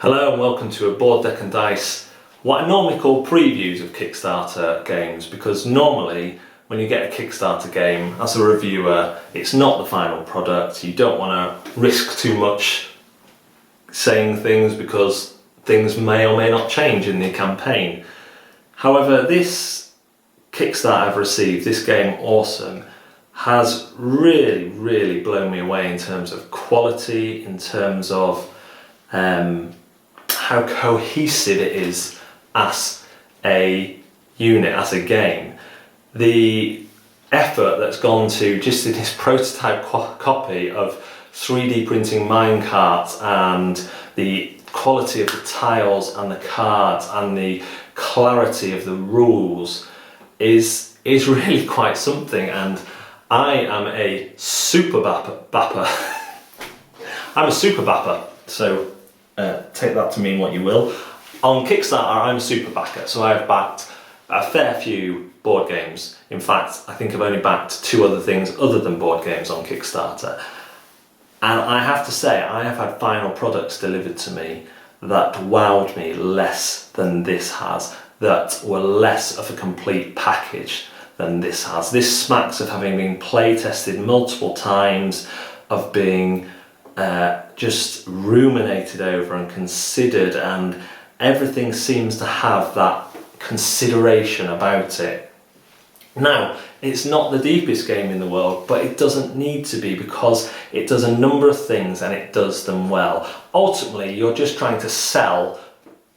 Hello and welcome to a Board Deck and Dice, what I normally call previews of Kickstarter games, because normally when you get a Kickstarter game as a reviewer, it's not the final product. You don't want to risk too much saying things because things may or may not change in the campaign. However, this Kickstarter I've received, this game Oresome, has really blown me away in terms of quality, in terms of how cohesive it is as a unit, as a game. The effort that's gone to just in this prototype copy of 3D printing minecarts, and the quality of the tiles and the cards and the clarity of the rules is really quite something. And I am a super bapper. I'm a super bapper, so take that to mean what you will. On Kickstarter, I'm a super backer, so I've backed a fair few board games. In fact, I think I've only backed 2 other things other than board games on Kickstarter. And I have to say, I have had final products delivered to me that wowed me less than this has, that were less of a complete package than this has. This smacks of having been play tested multiple times, of being just ruminated over and considered, and everything seems to have that consideration about it. Now, it's not the deepest game in the world, but it doesn't need to be, because it does a number of things and it does them well. Ultimately, you're just trying to sell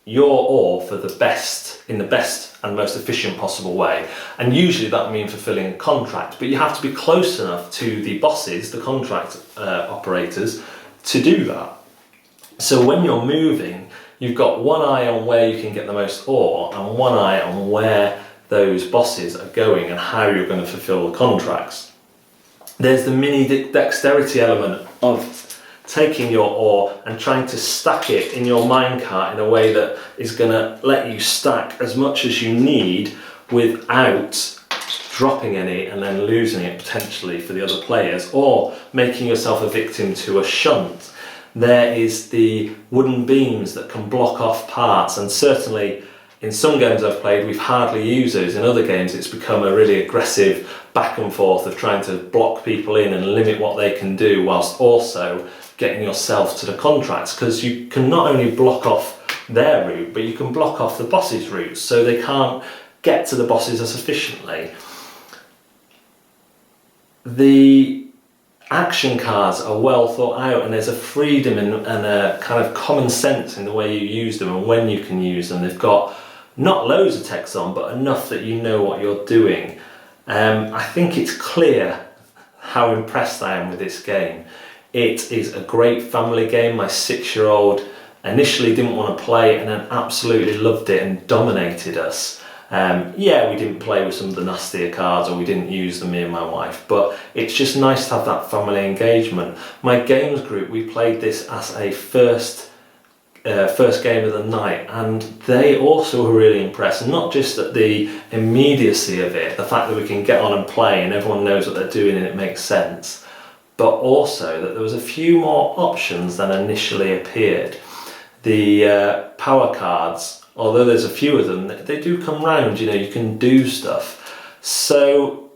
your ore for the best, in the best and most efficient possible way. And usually that means fulfilling a contract, but you have to be close enough to the bosses, the contract operators, to do that. So when you're moving, you've got one eye on where you can get the most ore and one eye on where those bosses are going and how you're going to fulfill the contracts. There's the mini dexterity element of taking your ore and trying to stack it in your minecart in a way that is going to let you stack as much as you need without dropping any and then losing it potentially for the other players, or making yourself a victim to a shunt. There is the wooden beams that can block off parts, and certainly in some games I've played we've hardly used those. In other games it's become a really aggressive back and forth of trying to block people in and limit what they can do, whilst also getting yourself to the contracts, because you can not only block off their route, but you can block off the boss's routes, so they can't get to the bosses as efficiently. The action cards are well thought out, and there's a freedom and a kind of common sense in the way you use them and when you can use them. They've got not loads of text on, but enough that you know what you're doing. I think it's clear how impressed I am with this game. It is a great family game. My 6-year-old initially didn't want to play and then absolutely loved it and dominated us. Yeah, we didn't play with some of the nastier cards, or we didn't use them, me and my wife, but it's just nice to have that family engagement. My games group, we played this as a first game of the night, and they also were really impressed, and not just at the immediacy of it, the fact that we can get on and play and everyone knows what they're doing and it makes sense, but also that there was a few more options than initially appeared. The power cards, although there's a few of them, they do come round, you know, you can do stuff. So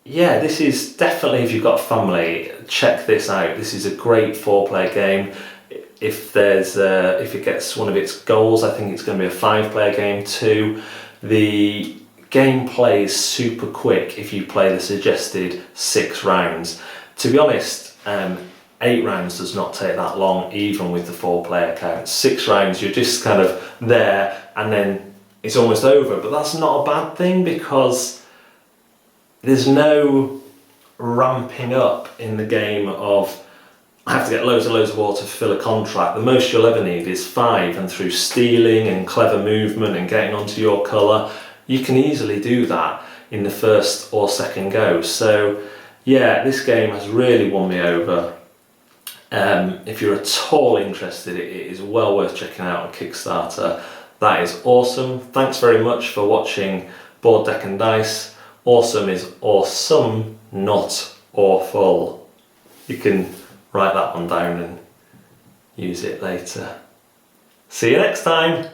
yeah, this is definitely, if you've got a family, check this out. This is a great 4-player game. If it gets one of its goals, I think it's going to be a 5-player game too. The gameplay is super quick if you play the suggested 6 rounds. To be honest, 8 rounds does not take that long, even with the 4-player count. 6 rounds, you're just kind of there and then it's almost over. But that's not a bad thing, because there's no ramping up in the game of I have to get loads and loads of ore to fill a contract. The most you'll ever need is 5, and through stealing and clever movement and getting onto your colour, you can easily do that in the first or second go. So yeah, this game has really won me over. If you're at all interested, it is well worth checking out on Kickstarter. That is Oresome. Thanks very much for watching Board Deck and Dice. Oresome is awesome, not awful. You can write that one down and use it later. See you next time.